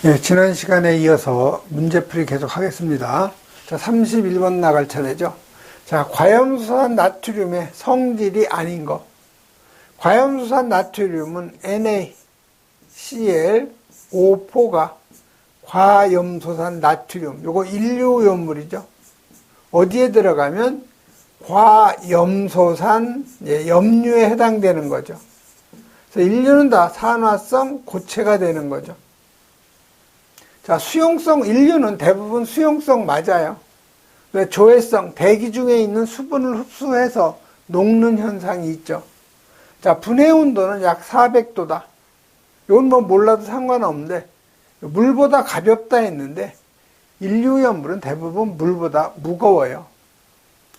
예, 지난 시간에 이어서 문제풀이 계속 하겠습니다. 자, 31번 나갈 차례죠. 자, 과염수산 나트륨의 성질이 아닌 것. 과염수산 나트륨은 NaCl5가 과염소산 나트륨, 요거 인류오염물이죠. 어디에 들어가면 과염소산 염류에 해당되는 거죠. 그래서 인류는 다 산화성 고체가 되는 거죠. 자, 수용성, 인류는 대부분 수용성 맞아요. 조해성, 대기 중에 있는 수분을 흡수해서 녹는 현상이 있죠. 자, 분해 온도는 약 400도다. 이건 뭐 몰라도 상관없는데, 물보다 가볍다 했는데, 인류염물은 대부분 물보다 무거워요.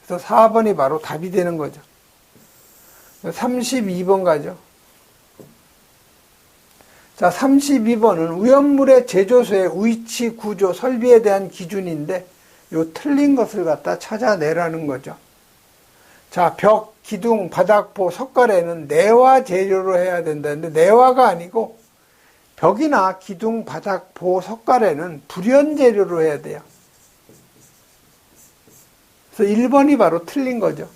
그래서 4번이 바로 답이 되는 거죠. 32번 가죠. 자, 32번은 오염물의 제조소의 위치, 구조, 설비에 대한 기준인데 요 틀린 것을 갖다 찾아내라는 거죠. 자, 벽, 기둥, 바닥포, 석가래는 내화 재료로 해야 된다는데 내화가 아니고 벽이나 기둥, 바닥포, 석가래는 불연 재료로 해야 돼요. 그래서 1번이 바로 틀린 거죠.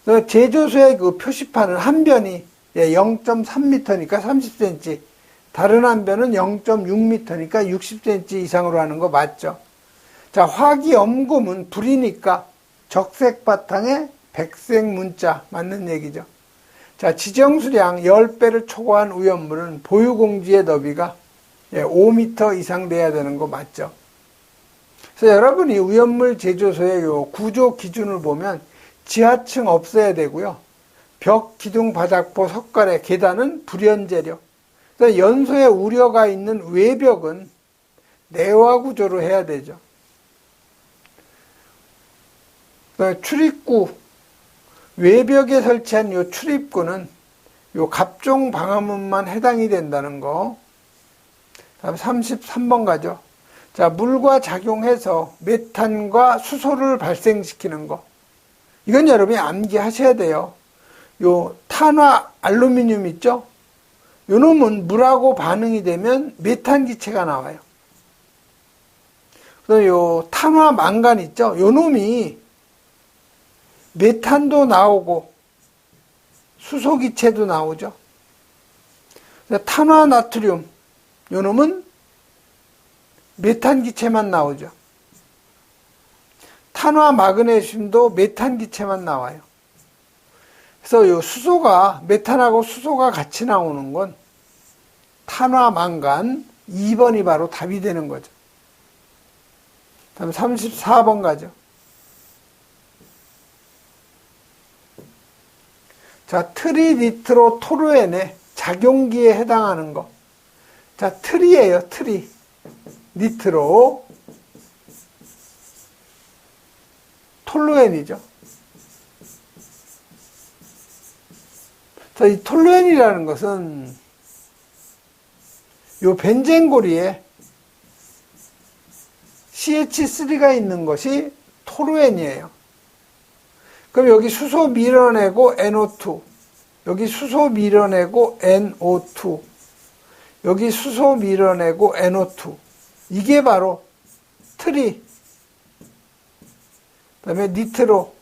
그래서 제조소의 그 표시판은 한 변이 0.3m니까 30cm, 다른 한 변은 0.6m니까 60cm 이상으로 하는 거 맞죠? 자, 화기염금은 불이니까 적색 바탕에 백색 문자 맞는 얘기죠. 자, 지정수량 10배를 초과한 오염물은 보유공지의 너비가 5m 이상 돼야 되는 거 맞죠? 그래서 여러분이 오염물 제조소의 요 구조 기준을 보면 지하층 없어야 되고요. 벽, 기둥, 바닥포, 석가래, 계단은 불연재료. 연소에 우려가 있는 외벽은 내화 구조로 해야 되죠. 출입구, 외벽에 설치한 요 출입구는 요 갑종 방화문만 해당이 된다는 거. 다음 33번 가죠. 자, 물과 작용해서 메탄과 수소를 발생시키는 거. 이건 여러분이 암기하셔야 돼요. 요 탄화 알루미늄 있죠? 요 놈은 물하고 반응이 되면 메탄 기체가 나와요. 그래서 요 탄화 망간 있죠? 요 놈이 메탄도 나오고 수소 기체도 나오죠. 탄화 나트륨 요 놈은 메탄 기체만 나오죠. 탄화 마그네슘도 메탄 기체만 나와요. 그래서 요 수소가, 메탄하고 수소가 같이 나오는 건 탄화망간 2번이 바로 답이 되는 거죠. 다음 34번 가죠. 자, 트리니트로토루엔의 작용기에 해당하는 거. 자, 트리예요, 트리. 니트로. 톨루엔이죠. 자, 이 톨루엔이라는 것은 요 벤젠고리에 CH3가 있는 것이 토루엔이에요. 그럼 여기 수소 밀어내고 NO2, 여기 수소 밀어내고 NO2, 여기 수소 밀어내고 NO2. 이게 바로 트리, 그 다음에 니트로,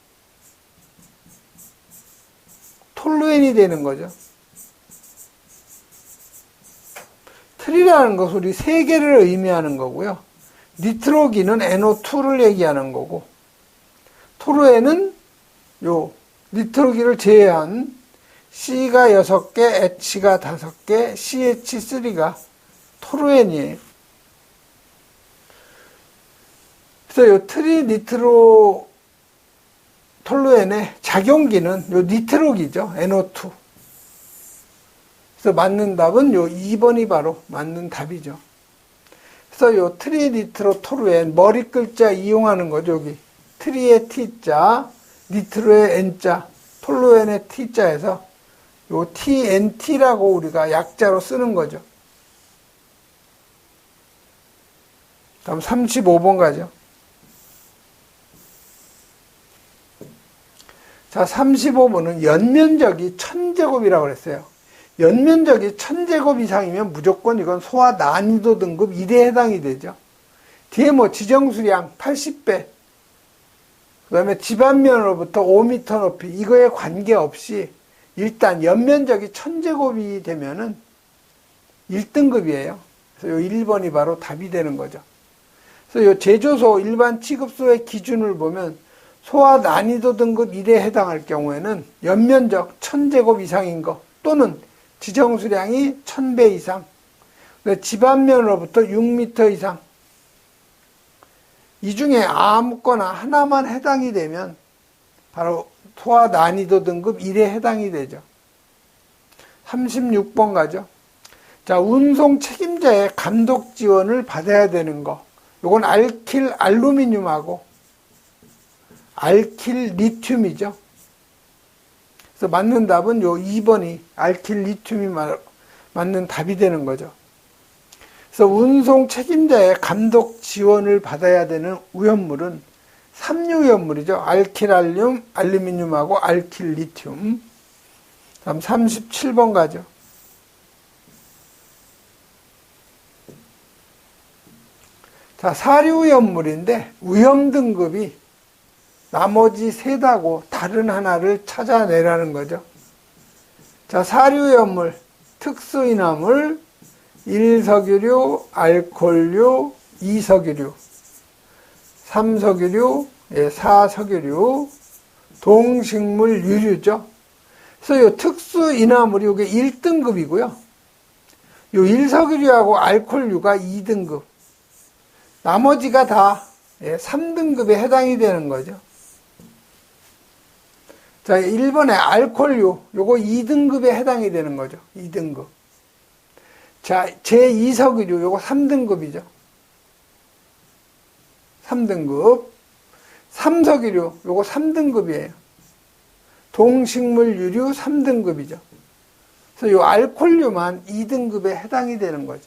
톨루엔이 되는 거죠. 트리라는 것은 우리 세 개를 의미하는 거고요. 니트로기는 NO2를 얘기하는 거고, 토루엔은 요 니트로기를 제외한 C가 6개, H가 5개, CH3가 토루엔이에요. 그래서 요 트리니트로 톨루엔의 작용기는 요 니트로기죠. NO2. 그래서 맞는 답은 요 2번이 바로 맞는 답이죠. 그래서 요 트리니트로 톨루엔 머리 글자 이용하는 거죠. 여기 트리의 T자, 니트로의 N자, 톨루엔의 T자에서 요 TNT라고 우리가 약자로 쓰는 거죠. 다음 35번 가죠. 자, 35번은 연면적이 1000제곱이라고 그랬어요. 연면적이 1000제곱 이상이면 무조건 이건 소화 난이도 등급 1에 해당이 되죠. 뒤에 뭐 지정수량 80배, 그 다음에 집안면으로부터 5m 높이, 이거에 관계없이 일단 연면적이 1000제곱이 되면은 1등급이에요. 그래서 요 1번이 바로 답이 되는 거죠. 그래서 요 제조소 일반 취급소의 기준을 보면 소화 난이도 등급 1에 해당할 경우에는 연면적 1000제곱 이상인 거 또는 지정수량이 1000배 이상, 집안면으로부터 6m 이상, 이 중에 아무거나 하나만 해당이 되면 바로 소화 난이도 등급 1에 해당이 되죠. 36번 가죠. 자, 운송 책임자의 감독 지원을 받아야 되는 거. 요건 알킬 알루미늄하고 알킬 리튬이죠. 그래서 맞는 답은 요 2번이 알킬 리튬이 맞는 답이 되는 거죠. 그래서 운송 책임자의 감독 지원을 받아야 되는 오염물은 3류 오염물이죠. 알킬알륨, 알루미늄하고 알킬 리튬. 다음 37번 가죠. 자, 4류 오염물인데 위험 등급이 나머지 셋하고 다른 하나를 찾아내라는 거죠. 자, 4류 오염물, 특수인화물, 1석유류, 알코올류, 2석유류, 3석유류, 4석유류, 동식물 유류죠. 그래서 이 특수인화물이 이게 1등급이고요. 요 1석유류하고 알코올류가 2등급. 나머지가 다 3등급에 해당이 되는 거죠. 자, 1번에 알코올류, 요거 2등급에 해당이 되는 거죠. 2등급. 자, 제2석유류, 요거 3등급이죠. 3등급. 3석유류, 요거 3등급이에요. 동식물 유류 3등급이죠. 그래서 요 알코올류만 2등급에 해당이 되는 거죠.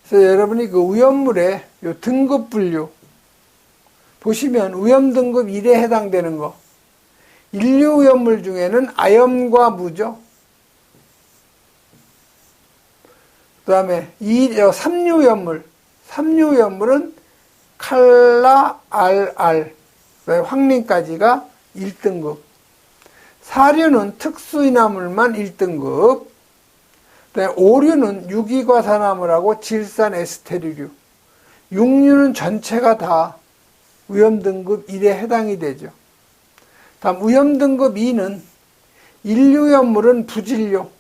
그래서 여러분이 그 오염물의 요 등급 분류 보시면 오염 등급 1에 해당되는 거. 1류 오염물 중에는 아염과 무죠. 그 다음에 3류 오염물. 3류 오염물은 칼라, 알, 황린까지가 1등급. 4류는 특수인화물만 1등급. 5류는 유기과산화물하고 질산 에스테르류. 6류는 전체가 다 오염등급 1에 해당이 되죠. 다음 오염등급 2는 1류 오염물은 부질료.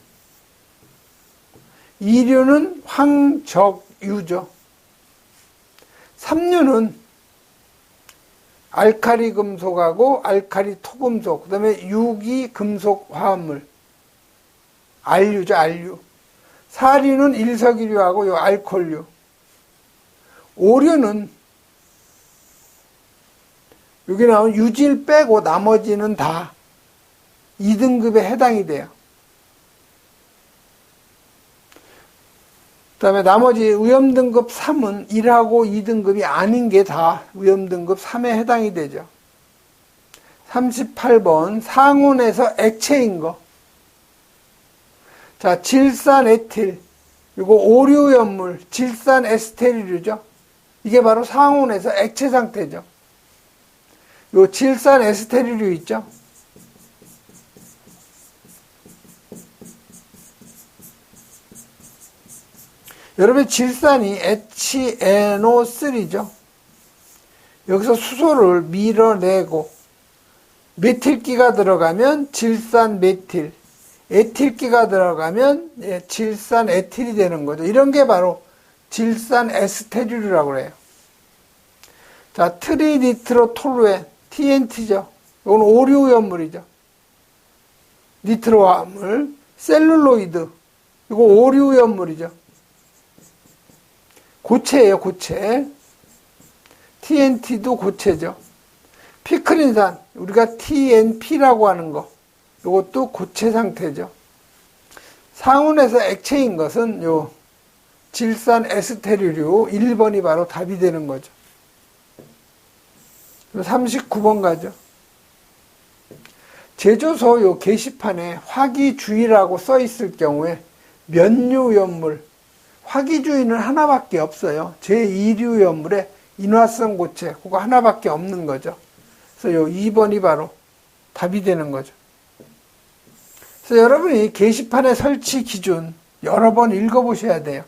2류는 황적유죠. 3류는 알카리 금속하고 알카리 토금속, 그 다음에 유기 금속 화합물. 알류죠, 알류. 4류는 1석유류하고 요 알코올류. 5류는 여기 나온 유질 빼고 나머지는 다 2등급에 해당이 돼요. 그 다음에 나머지 오염등급 3은 1하고 2등급이 아닌 게 다 오염등급 3에 해당이 되죠. 38번 상온에서 액체인 거. 자, 질산 에틸, 이거 오류염물, 질산 에스테르류죠. 이게 바로 상온에서 액체 상태죠. 요 질산 에스테르류 있죠. 여러분 질산이 HNO3죠. 여기서 수소를 밀어내고 메틸기가 들어가면 질산 메틸, 에틸기가 들어가면 질산 에틸이 되는 거죠. 이런 게 바로 질산 에스테르류라고 그래요. 자, 트리니트로톨루엔, TNT죠. 이건 오류오염물이죠. 니트로화물, 셀룰로이드, 이거 오류오염물이죠. 고체예요, 고체. TNT도 고체죠. 피크린산, 우리가 TNP라고 하는 거, 이것도 고체 상태죠. 상온에서 액체인 것은 요 질산 에스테르류 1번이 바로 답이 되는 거죠. 39번 가죠. 제조소 요 게시판에 화기주의라고 써 있을 경우에 면류염물, 화기주의는 하나밖에 없어요. 제2류염물에 인화성 고체, 그거 하나밖에 없는 거죠. 그래서 요 2번이 바로 답이 되는 거죠. 그래서 여러분이 게시판의 설치 기준 여러 번 읽어보셔야 돼요.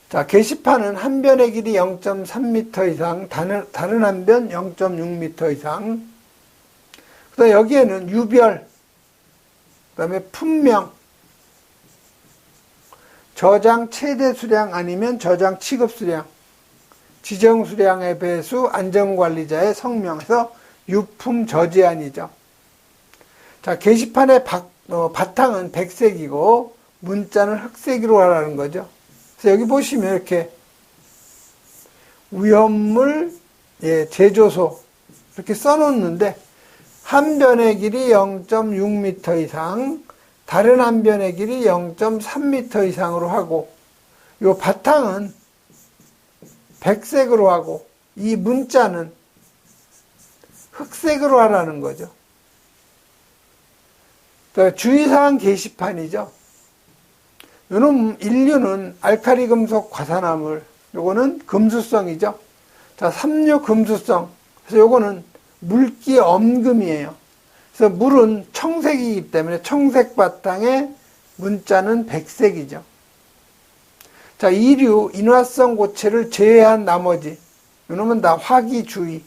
자, 게시판은 한 변의 길이 0.3m 이상, 다른 한 변 0.6m 이상. 그다음 여기에는 유별, 그다음에 품명, 저장 최대 수량 아니면 저장 취급 수량, 지정 수량의 배수, 안전관리자의 성명에서 유품 저제한이죠. 자, 게시판의 바탕은 백색이고 문자는 흑색으로 하라는 거죠. 그래서 여기 보시면 이렇게 위험물 제조소 이렇게 써놓는데 한 변의 길이 0.6m 이상, 다른 한 변의 길이 0.3m 이상으로 하고 이 바탕은 백색으로 하고 이 문자는 흑색으로 하라는 거죠. 주의사항 게시판이죠. 요놈 인류는 알카리 금속 과산화물, 요거는 금수성이죠. 자, 삼류 금수성. 그래서 요거는 물기 엄금이에요. 그래서 물은 청색이기 때문에 청색 바탕에 문자는 백색이죠. 자, 이류 인화성 고체를 제외한 나머지 요놈은 다 화기주의.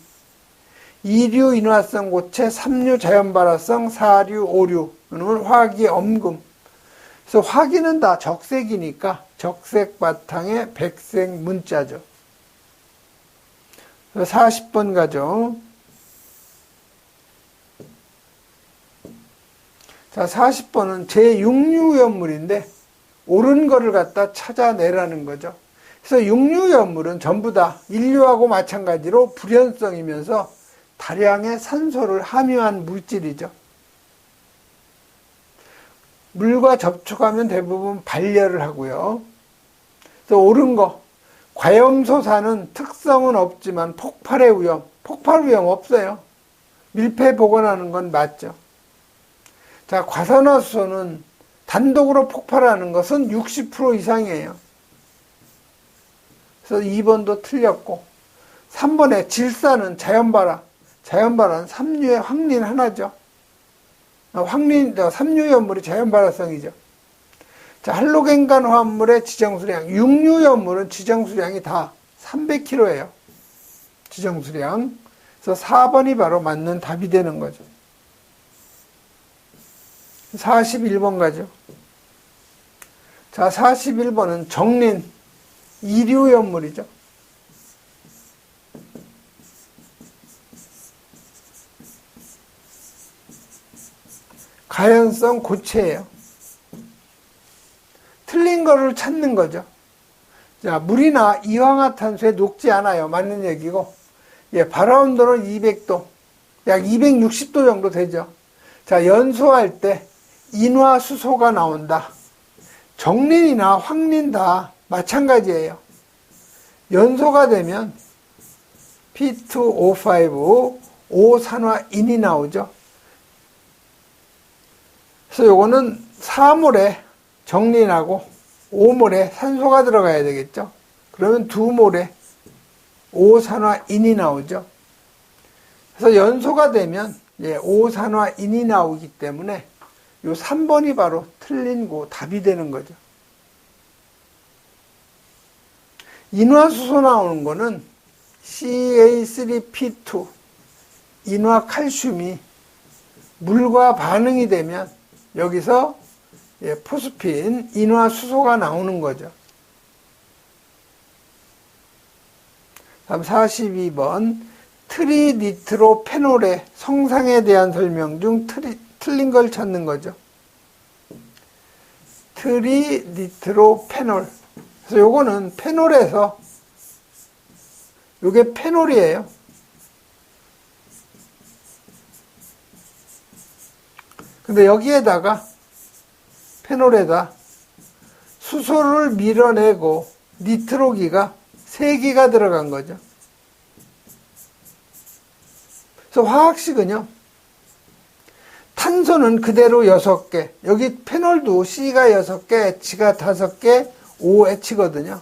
이류 인화성 고체, 삼류 자연발화성, 사류, 오류 요놈은 화기 엄금. 그래서 화기는 다 적색이니까 적색 바탕에 백색 문자죠. 40번 가죠. 자, 40번은 제6류염물인데 옳은 거를 갖다 찾아내라는 거죠. 그래서 6류염물은 전부 다 인류하고 마찬가지로 불연성이면서 다량의 산소를 함유한 물질이죠. 물과 접촉하면 대부분 발열을 하고요. 또 옳은 거, 과염소사는 특성은 없지만 폭발의 위험, 폭발 위험 없어요. 밀폐 보관하는 건 맞죠. 자, 과산화수소는 단독으로 폭발하는 것은 60% 이상이에요. 그래서 2번도 틀렸고 3번에 질산은 자연발화, 자연발화는 삼류의 황린 하나죠. 삼류염물이 자연발화성이죠. 자, 할로겐간 화합물의 지정수량, 6류염물은 지정수량이 다 300kg예요. 지정수량. 그래서 4번이 바로 맞는 답이 되는 거죠. 41번 가죠. 자, 41번은 정린, 2류염물이죠. 가연성 고체예요. 틀린 거를 찾는 거죠. 자, 물이나 이황화탄소에 녹지 않아요. 맞는 얘기고. 발화온도는 200도, 약 260도 정도 되죠. 자, 연소할 때 인화수소가 나온다. 정린이나 황린 다 마찬가지예요. 연소가 되면 P2O5, 5산화인이 나오죠. 그래서 요거는 4몰에 정린하고 5몰에 산소가 들어가야 되겠죠. 그러면 2몰에 5산화인이 나오죠. 그래서 연소가 되면 5산화인이 나오기 때문에 요 3번이 바로 틀린 거 답이 되는 거죠. 인화수소 나오는 거는 CA3P2 인화칼슘이 물과 반응이 되면 여기서 포스핀 인화수소가 나오는 거죠. 다음 42번 트리니트로페놀의 성상에 대한 설명 중 틀린 걸 찾는 거죠. 트리니트로페놀. 그래서 요거는 페놀에서 요게 페놀이에요. 근데 여기에다가 페놀에다 수소를 밀어내고 니트로기가 3개가 들어간 거죠. 그래서 화학식은요, 탄소는 그대로 6개, 여기 페놀도 C가 6개, H가 5개, OH거든요.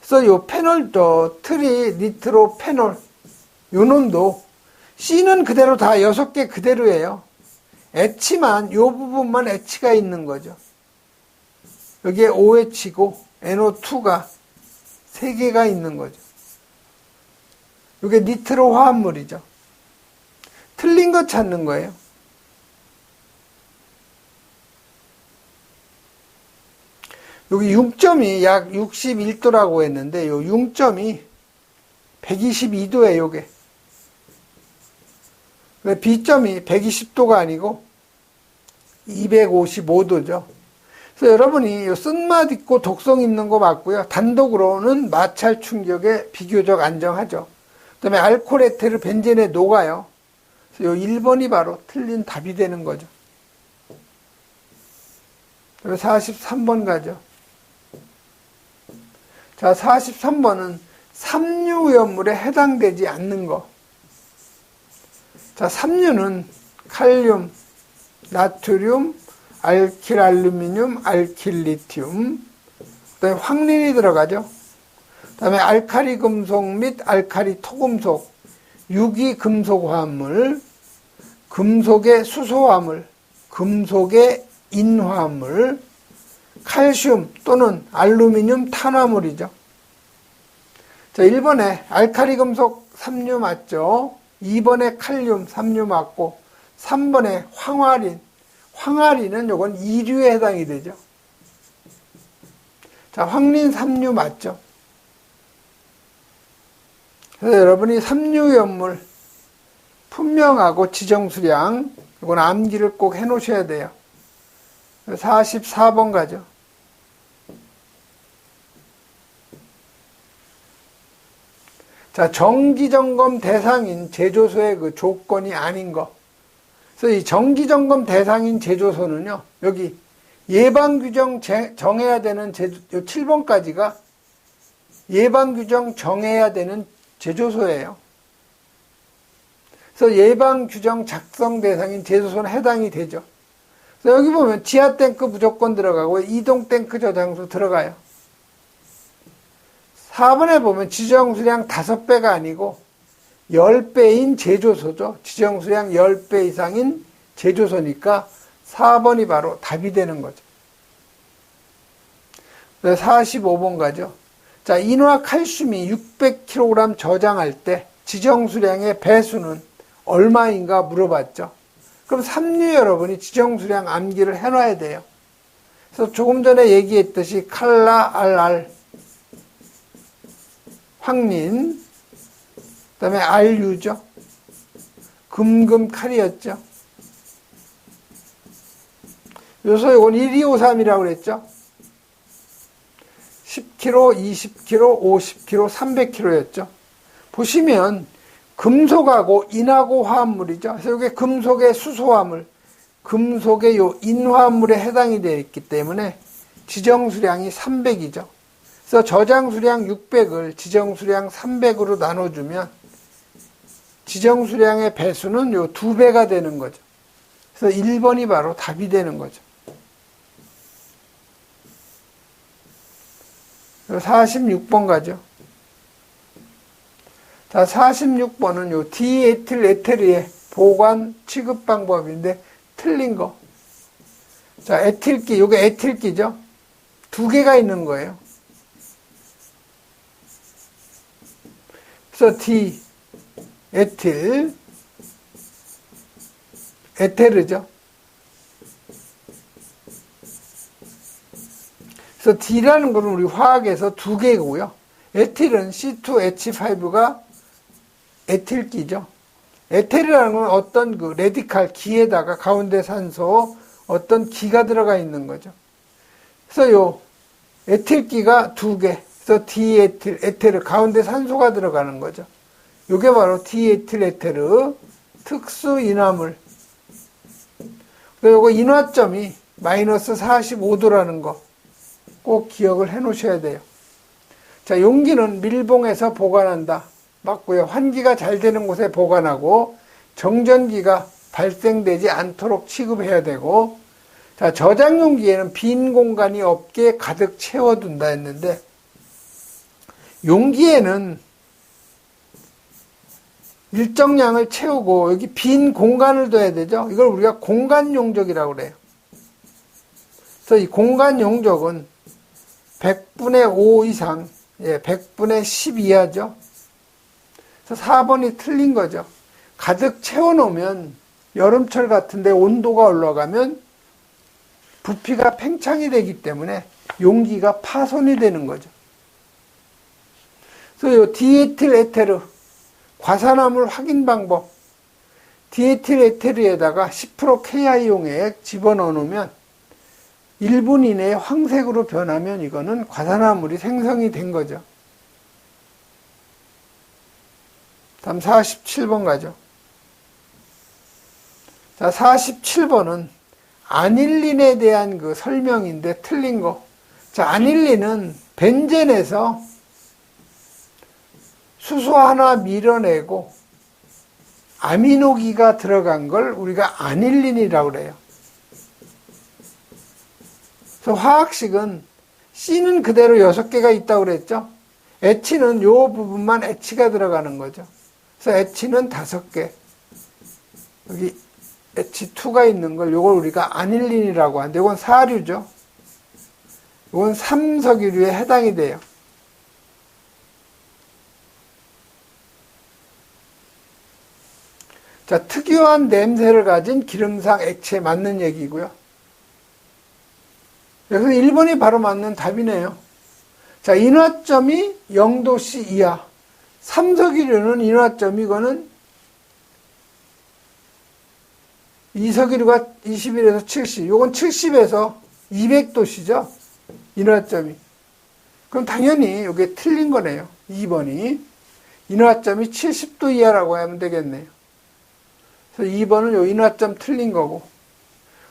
그래서 요 페놀도 트리니트로페놀, 요 놈도 C는 그대로 다 6개 그대로예요. H만, 요 부분만 H가 있는 거죠. 여기에 OH고 NO2가 3개가 있는 거죠. 이게 니트로 화합물이죠. 틀린 거 찾는 거예요. 여기 융점이 약 61도라고 했는데, 요 융점이 122도예요, 요게. B점이 120도가 아니고 255도죠. 그래서 여러분이 쓴맛 있고 독성 있는 거 맞고요. 단독으로는 마찰 충격에 비교적 안정하죠. 그 다음에 알코올 에테르 벤젠에 녹아요. 그래서 요 1번이 바로 틀린 답이 되는 거죠. 그래서 43번 가죠. 자, 43번은 삼류위험물에 해당되지 않는 거. 자, 삼류는 칼륨, 나트륨, 알킬 알루미늄, 알킬 리튬, 그다음에 황린이 들어가죠. 그다음에 알카리 금속 및 알카리 토금속, 유기 금속 화합물, 금속의 수소 화합물, 금속의 인화합물, 칼슘 또는 알루미늄 탄화물이죠. 자, 1번에 알카리 금속 삼류 맞죠? 2번에 칼륨 삼류 맞고 3번에 황화린, 황화린은 요건 이류에 해당이 되죠. 자, 황린 삼류 맞죠? 그래서 여러분이 삼류연물 분명하고 지정수량, 이건 암기를 꼭 해 놓으셔야 돼요. 44번 가죠. 자, 정기점검 대상인 제조소의 그 조건이 아닌 거. 그래서 이 정기점검 대상인 제조소는요, 여기 예방규정 정해야 되는 제조, 7번까지가 예방규정 정해야 되는 제조소예요. 그래서 예방규정 작성 대상인 제조소는 해당이 되죠. 그래서 여기 보면 지하탱크 무조건 들어가고 이동탱크 저장소 들어가요. 4번에 보면 지정수량 5배가 아니고 10배인 제조소죠. 지정수량 10배 이상인 제조소니까 4번이 바로 답이 되는 거죠. 45번 가죠. 자, 인화칼슘이 600kg 저장할 때 지정수량의 배수는 얼마인가 물어봤죠. 그럼 삼류 여러분이 지정수량 암기를 해놔야 돼요. 그래서 조금 전에 얘기했듯이 칼라, RR, 황린, 그 다음에 RU죠. 금금, 칼이었죠. 요소 이건 1253이라고 그랬죠. 10kg, 20kg, 50kg, 300kg였죠. 보시면 금속하고 인하고 화합물이죠. 그래서 이게 금속의 수소화물, 금속의 요 인화합물에 해당이 되어 있기 때문에 지정수량이 300이죠. 그래서 저장수량 600을 지정수량 300으로 나눠주면 지정수량의 배수는 요 2배가 되는 거죠. 그래서 1번이 바로 답이 되는 거죠. 46번 가죠. 자, 46번은 요 디에틸 에테르의 보관 취급 방법인데 틀린 거. 자, 에틸기, 요게 에틸기죠. 2개가 있는 거예요. 그래서 디 에틸 에테르죠. 그래서 D라는 것은 우리 화학에서 2개고요. 에틸은 C2H5가 에틸기죠. 에테르라는 건 어떤 그 레디칼 기에다가 가운데 산소 어떤 기가 들어가 있는 거죠. 그래서 요 에틸기가 2개. 그래서 디에틸 에테르 가운데 산소가 들어가는 거죠. 요게 바로 디에틸 에테르 특수 인화물. 그리고 요거 인화점이 마이너스 45도라는 거 꼭 기억을 해 놓으셔야 돼요. 자, 용기는 밀봉해서 보관한다. 맞고요. 환기가 잘 되는 곳에 보관하고 정전기가 발생되지 않도록 취급해야 되고, 자, 저장 용기에는 빈 공간이 없게 가득 채워둔다 했는데, 용기에는 일정량을 채우고 여기 빈 공간을 둬야 되죠. 이걸 우리가 공간 용적이라고 그래요. 그래서 이 공간 용적은 100분의 5 이상, 100분의 10 이하죠. 그래서 4번이 틀린 거죠. 가득 채워놓으면 여름철 같은데 온도가 올라가면 부피가 팽창이 되기 때문에 용기가 파손이 되는 거죠. 그래서 이 디에틸 에테르, 과산화물 확인 방법, 디에틸 에테르에다가 10% KI용액 집어넣어 놓으면 1분 이내에 황색으로 변하면 이거는 과산화물이 생성이 된 거죠. 다음 47번 가죠. 자, 47번은 아닐린에 대한 그 설명인데 틀린 거. 자, 아닐린은 벤젠에서 수소 하나 밀어내고 아미노기가 들어간 걸 우리가 아닐린이라고 그래요. 그래서 화학식은 C는 그대로 6개가 있다고 그랬죠. H는 요 부분만 H가 들어가는 거죠. 그래서 H는 5개. 여기 H2가 있는 걸 요걸 우리가 아닐린이라고 하는데 이건 사류죠. 이건 삼석유류에 해당이 돼요. 자, 특유한 냄새를 가진 기름상 액체에 맞는 얘기고요. 그래서 1번이 바로 맞는 답이네요. 자, 인화점이 0도씨 이하. 삼석유류는 인화점이 이거는 이석유류가 21에서 70. 요건 70에서 200도씨죠. 인화점이. 그럼 당연히 이게 틀린 거네요. 2번이. 인화점이 70도 이하라고 하면 되겠네요. 그래서 2번은 요 인화점 틀린 거고.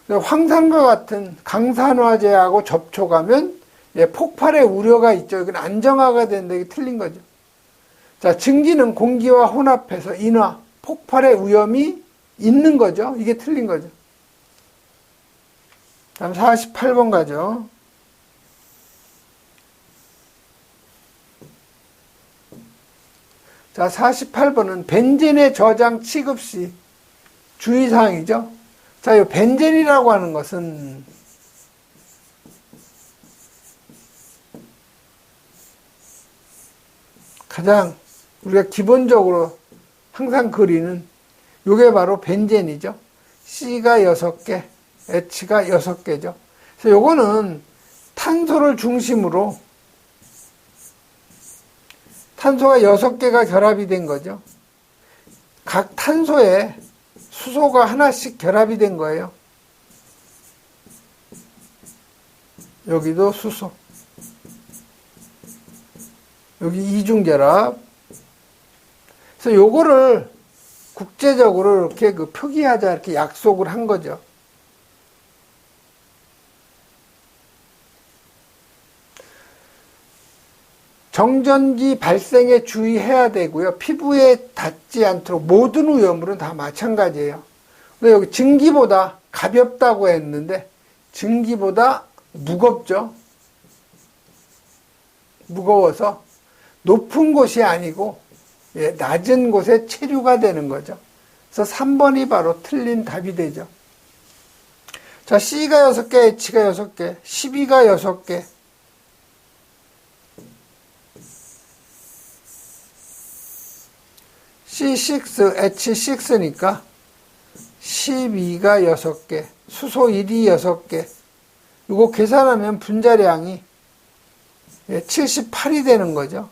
황산과 같은 강산화제하고 접촉하면 폭발의 우려가 있죠. 이건 안정화가 되는데 이게 틀린 거죠. 자, 증기는 공기와 혼합해서 인화, 폭발의 위험이 있는 거죠. 이게 틀린 거죠. 다음 48번 가죠. 자, 48번은 벤젠의 저장 취급 시 주의사항이죠. 자, 이 벤젠이라고 하는 것은 가장 우리가 기본적으로 항상 그리는 요게 바로 벤젠이죠. C가 6개, H가 6개죠. 그래서 요거는 탄소를 중심으로 탄소가 6개가 결합이 된 거죠. 각 탄소에 수소가 하나씩 결합이 된 거예요. 여기도 수소. 여기 이중결합. 그래서 요거를 국제적으로 이렇게 그 표기하자 이렇게 약속을 한 거죠. 정전기 발생에 주의해야 되고요. 피부에 닿지 않도록 모든 위험물은 다 마찬가지예요. 근데 여기 증기보다 가볍다고 했는데 증기보다 무겁죠. 무거워서 높은 곳이 아니고 낮은 곳에 체류가 되는 거죠. 그래서 3번이 바로 틀린 답이 되죠. 자, C가 6개, H가 6개, 12가 6개. C6, H6니까 12가 6개, 수소 1이 6개. 이거 계산하면 분자량이 78이 되는 거죠.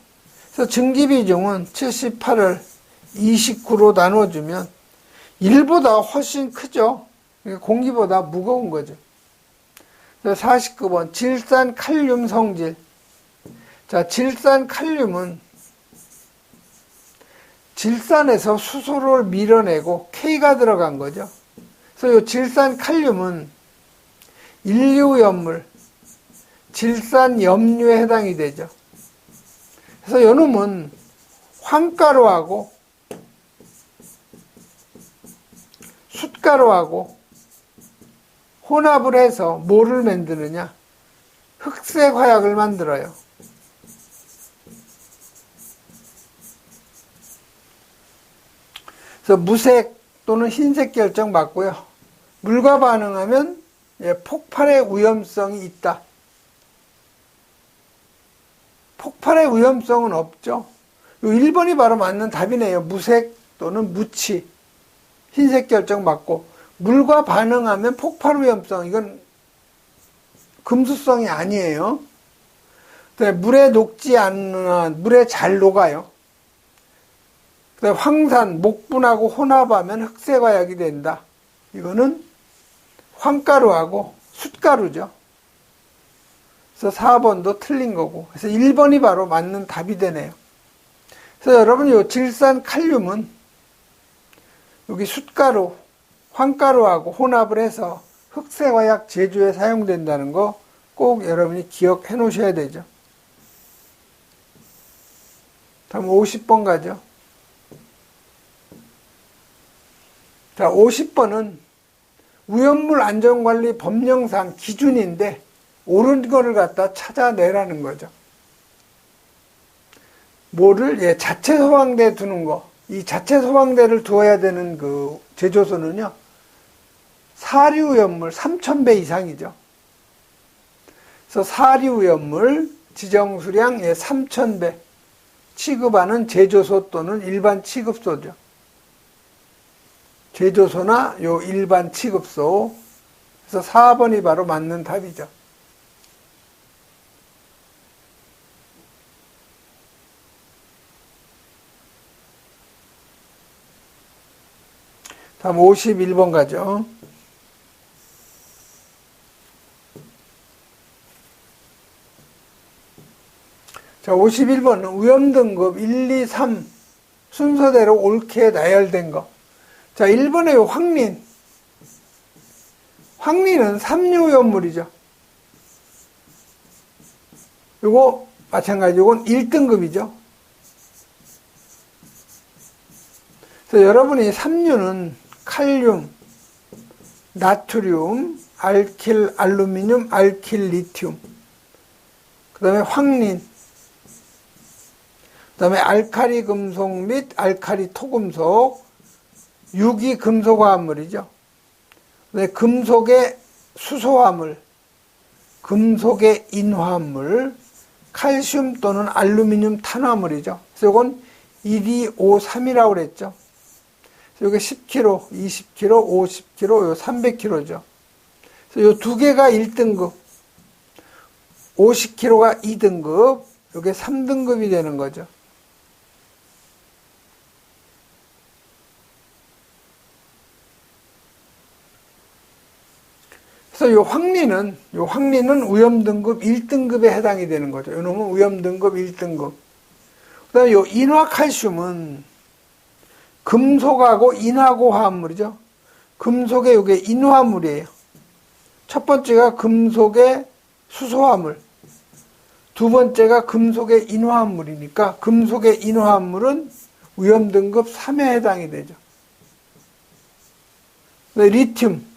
그래서 증기 비중은 78을 29로 나눠주면 1보다 훨씬 크죠. 공기보다 무거운 거죠. 그래서 49번 질산 칼륨 성질. 자, 질산 칼륨은 질산에서 수소를 밀어내고 K가 들어간 거죠. 그래서 이 질산 칼륨은 인류염물, 질산염류에 해당이 되죠. 그래서 이 놈은 황가루하고 숯가루하고 혼합을 해서 뭐를 만드느냐? 흑색 화약을 만들어요. 그래서 무색 또는 흰색 결정 맞고요. 물과 반응하면 폭발의 위험성이 있다. 폭발의 위험성은 없죠. 1번이 바로 맞는 답이네요. 무색 또는 무치, 흰색 결정 맞고, 물과 반응하면 폭발 위험성, 이건 금수성이 아니에요. 물에 녹지 않는, 물에 잘 녹아요. 황산, 목분하고 혼합하면 흑색화약이 된다. 이거는 황가루하고 숯가루죠. 그래서 4번도 틀린 거고. 그래서 1번이 바로 맞는 답이 되네요. 그래서 여러분, 요 질산 칼륨은 여기 숯가루, 황가루하고 혼합을 해서 흑색화약 제조에 사용된다는 거 꼭 여러분이 기억해 놓으셔야 되죠. 다음 50번 가죠. 자, 50번은 위험물 안전관리 법령상 기준인데 옳은 거를 갖다 찾아내라는 거죠. 뭐를? 자체 소방대 두는 거. 이 자체 소방대를 두어야 되는 그 제조소는요, 사류 위험물 3000배 이상이죠. 그래서 사류 위험물 지정수량 3000배 취급하는 제조소 또는 일반 취급소죠. 제조소나 요 일반 취급소. 그래서 4번이 바로 맞는 답이죠. 다음 51번 가죠. 자, 51번은 위험등급 1, 2, 3 순서대로 옳게 나열된 거. 자, 1번의 황린. 황린은 삼류위험물이죠. 요거 마찬가지로 이건 1등급이죠. 그래서 여러분이 삼류는 칼륨, 나트륨, 알킬 알루미늄, 알킬 리튬, 그 다음에 황린, 그 다음에 알카리 금속 및 알카리 토금속, 유기 금속화합물이죠. 금속의 수소화물, 금속의 인화합물, 칼슘 또는 알루미늄 탄화물이죠. 그래서 이건 1253이라고 그랬죠. 여기 10kg, 20kg, 50kg, 300kg죠. 그래서 요 두 개가 1등급, 50kg가 2등급, 요게 3등급이 되는 거죠. 그래서 요 황리는 위험등급 1등급에 해당이 되는 거죠. 요 놈은 위험등급 1등급. 그 다음에 요 인화칼슘은 금속하고 인하고 화합물이죠. 금속의 요게 인화물이에요. 첫 번째가 금속의 수소화물, 두 번째가 금속의 인화합물이니까 금속의 인화합물은 위험등급 3에 해당이 되죠.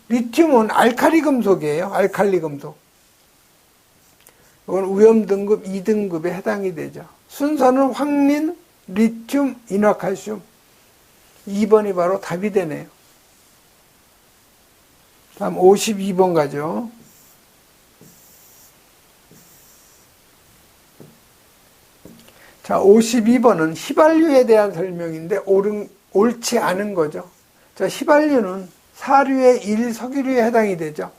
리튬은 알칼리 금속이에요. 알칼리 금속. 이건 위험등급 2등급에 해당이 되죠. 순서는 황린, 리튬, 인화칼슘. 2번이 바로 답이 되네요. 다음 52번 가죠. 자, 52번은 휘발유에 대한 설명인데 옳지 않은 거죠. 자, 휘발유는 사류의 1석유류에 해당이 되죠.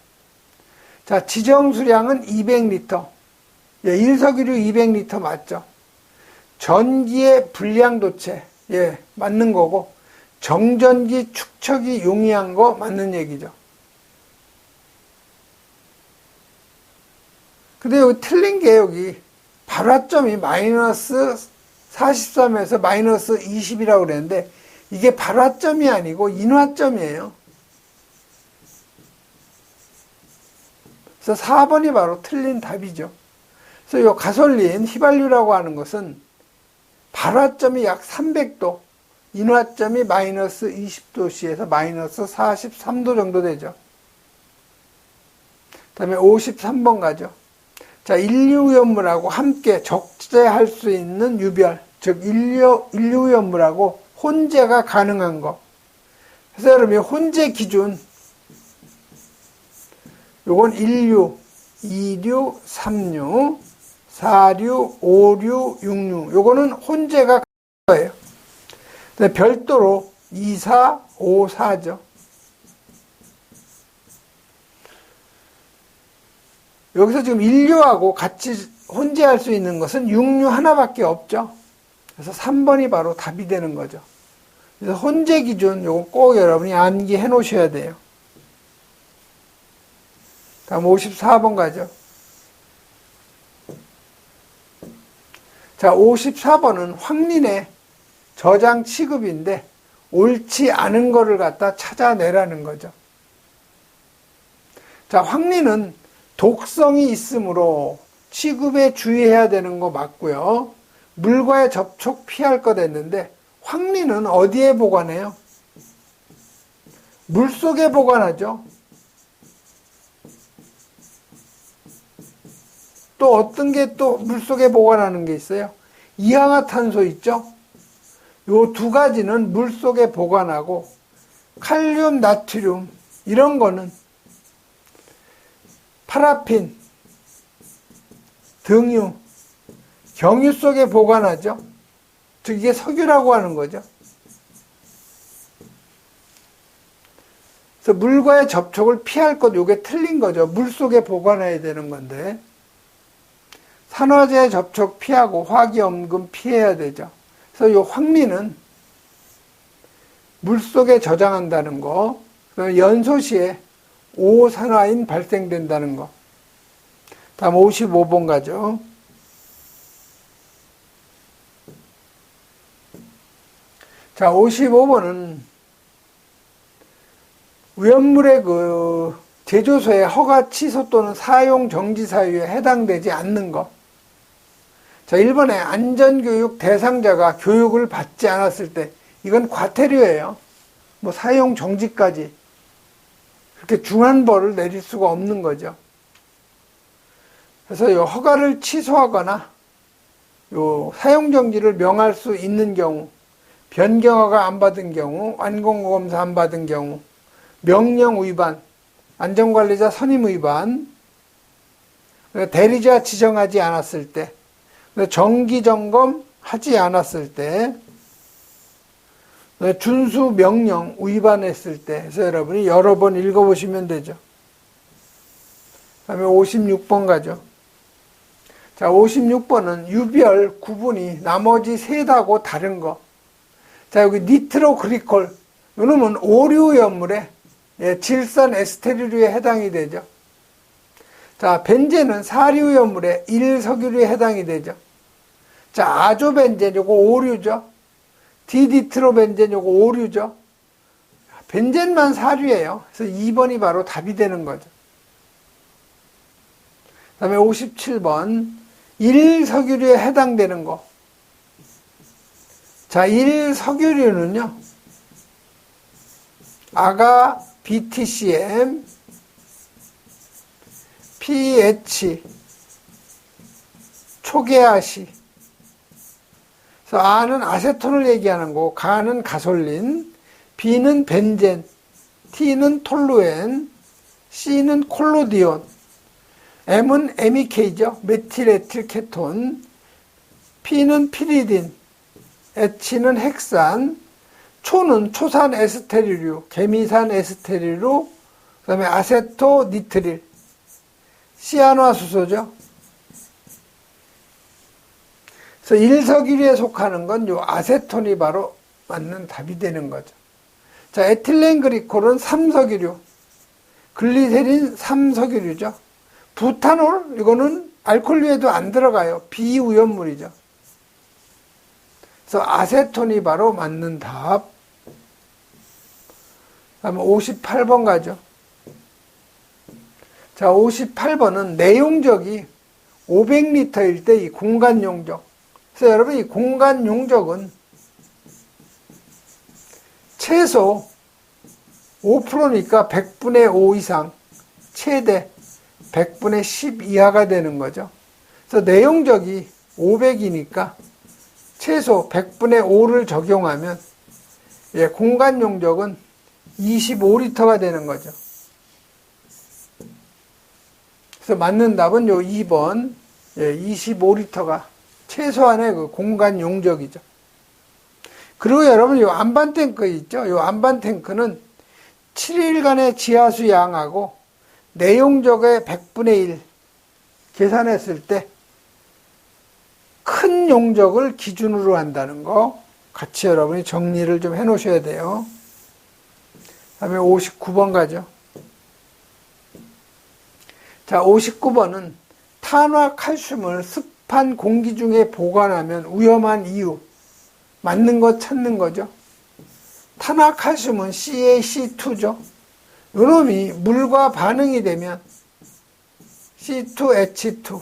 자, 지정 수량은 200리터. 1석유류 200리터 맞죠. 전기의 불량도체, 맞는 거고, 정전기 축척이 용이한 거 맞는 얘기죠. 근데 여기 틀린 게 여기 발화점이 마이너스 43에서 마이너스 20이라고 그랬는데 이게 발화점이 아니고 인화점이에요. 그래서 4번이 바로 틀린 답이죠. 그래서 이 가솔린, 휘발유라고 하는 것은 발화점이 약 300도, 인화점이 마이너스 20도씨에서 마이너스 43도 정도 되죠. 그 다음에 53번 가죠. 자, 인류위험물하고 함께 적재할 수 있는 유별, 즉 인류위험물하고 혼재가 가능한 거. 그래서 여러분이 혼재 기준, 요건 1류, 2류, 3류, 4류, 5류, 6류. 요거는 혼재가 가능한 거예요. 별도로 2, 4, 5, 4죠. 여기서 지금 인류하고 같이 혼재할 수 있는 것은 6류 하나밖에 없죠. 그래서 3번이 바로 답이 되는 거죠. 그래서 혼재 기준 요거 꼭 여러분이 암기해 놓으셔야 돼요. 다음 54번 가죠. 자, 54번은 황린의 저장 취급인데 옳지 않은 거를 갖다 찾아내라는 거죠. 자, 황린은 독성이 있으므로 취급에 주의해야 되는 거 맞고요. 물과의 접촉 피할 것 했는데 황린은 어디에 보관해요? 물속에 보관하죠. 또 어떤 게 또 물속에 보관하는 게 있어요? 이항화탄소 있죠? 요 두 가지는 물속에 보관하고 칼륨, 나트륨 이런 거는 파라핀, 등유, 경유 속에 보관하죠. 즉 이게 석유라고 하는 거죠. 그래서 물과의 접촉을 피할 것, 요게 틀린 거죠. 물 속에 보관해야 되는 건데 산화제 접촉 피하고 화기염금 피해야 되죠. 그래서 요 황린은 물 속에 저장한다는 거, 연소 시에 오산화인 발생된다는 거. 다음 55번 가죠. 자, 55번은 위험물의 제조소의 허가 취소 또는 사용 정지 사유에 해당되지 않는 것. 자, 1번에 안전교육 대상자가 교육을 받지 않았을 때, 이건 과태료예요. 뭐 사용 정지까지. 그렇게 중한 벌을 내릴 수가 없는 거죠. 그래서 요 허가를 취소하거나 요 사용 정지를 명할 수 있는 경우, 변경허가 안 받은 경우, 완공검사 안 받은 경우, 명령 위반, 안전관리자 선임 위반, 대리자 지정하지 않았을 때, 정기 점검 하지 않았을 때, 준수 명령 위반했을 때 해서 여러분이 여러 번 읽어보시면 되죠. 그 다음에 56번 가죠. 자, 56번은 유별 구분이 나머지 셋하고 다른 거. 자, 여기 니트로그리콜, 이놈은 오류염물에 질산 에스테르류에 해당이 되죠. 자, 벤젠은 사류염물에 1석유류에 해당이 되죠. 자, 아조벤젠, 요거 오류죠. 디니트로벤젠, 요거 오류죠. 벤젠만 사류예요. 그래서 2번이 바로 답이 되는 거죠. 그 다음에 57번, 1석유류에 해당되는 거. 자, 1석유류는요, 아가, BTCM, PH, 초계아시. 그래서 아는 아세톤을 얘기하는 거고, 가는 가솔린, B는 벤젠, T는 톨루엔, C는 콜로디온, M은 MEK죠. 메틸에틸 케톤, P는 피리딘, H는 헥산, 초는 초산 에스테르류, 개미산 에스테르류, 그 다음에 아세토 니트릴, 시아노아수소죠. 그래서 1석유류에 속하는 건 요 아세톤이 바로 맞는 답이 되는 거죠. 자, 에틸렌 그리콜은 3석유류, 글리세린 3석유류죠. 부타놀, 이거는 알코올류에도 안 들어가요. 비위험물이죠. 그래서 아세톤이 바로 맞는 답. 다음에 58번 가죠. 자, 58번은 내용적이 500리터일 때 이 공간 용적. 그래서 여러분 이 공간 용적은 최소 5%니까 100분의 5 이상, 최대 100분의 10 이하가 되는 거죠. 그래서 내용적이 500이니까 최소 100분의 5를 적용하면 공간 용적은 25리터가 되는 거죠. 그래서 맞는 답은 요 2번 25리터가 최소한의 그 공간 용적이죠. 그리고 여러분 요 안반 탱크 있죠. 요 안반 탱크는 7일간의 지하수 양하고 내용적의 100분의 1 계산했을 때 큰 용적을 기준으로 한다는 거 같이 여러분이 정리를 좀 해 놓으셔야 돼요. 다음에 59번 가죠. 자, 59번은 탄화칼슘을 습한 공기 중에 보관하면 위험한 이유. 맞는 거 찾는 거죠. 탄화칼슘은 CaC2죠. 요놈이 물과 반응이 되면 C2H2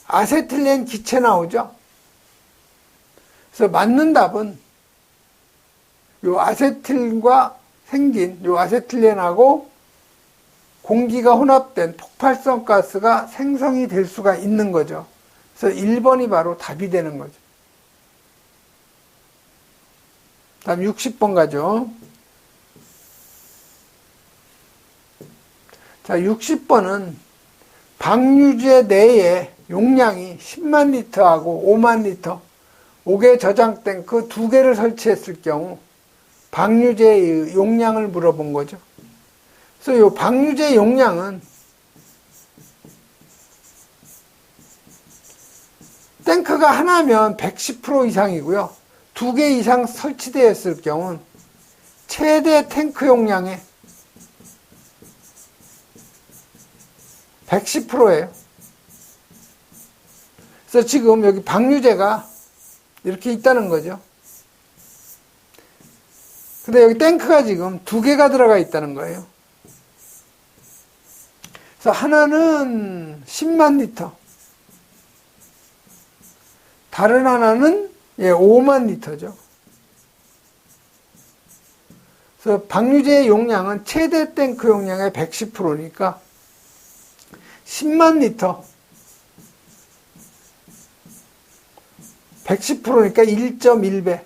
아세틸렌 기체 나오죠. 그래서 맞는 답은 요 아세틸과 생긴 요 아세틸렌하고 공기가 혼합된 폭발성 가스가 생성이 될 수가 있는 거죠. 그래서 1번이 바로 답이 되는 거죠. 다음 60번 가죠. 자, 60번은 방류제 내에 용량이 10만 리터하고 5만 리터 5개 저장 탱크 2개를 설치했을 경우 방류제 용량을 물어본 거죠. 그래서 이 방류제 용량은 탱크가 하나면 110% 이상이고요. 2개 이상 설치되었을 경우는 최대 탱크 용량의 110%예요. 그래서 지금 여기 방류제가 이렇게 있다는 거죠. 근데 여기 탱크가 지금 2개가 들어가 있다는 거예요. 그래서 하나는 10만 리터, 다른 하나는 5만 리터죠. 그래서 방류제의 용량은 최대 탱크 용량의 110%니까 10만 리터 110%니까 1.1배.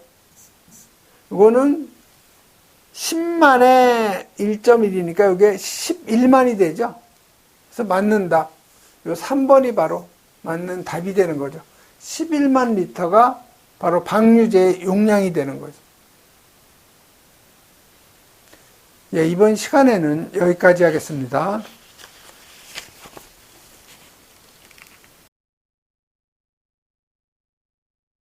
이거는 10만에 1.1이니까 이게 11만이 되죠. 그래서 맞는 답. 요 3번이 바로 맞는 답이 되는 거죠. 11만 리터가 바로 방류제의 용량이 되는 거죠. 이번 시간에는 여기까지 하겠습니다.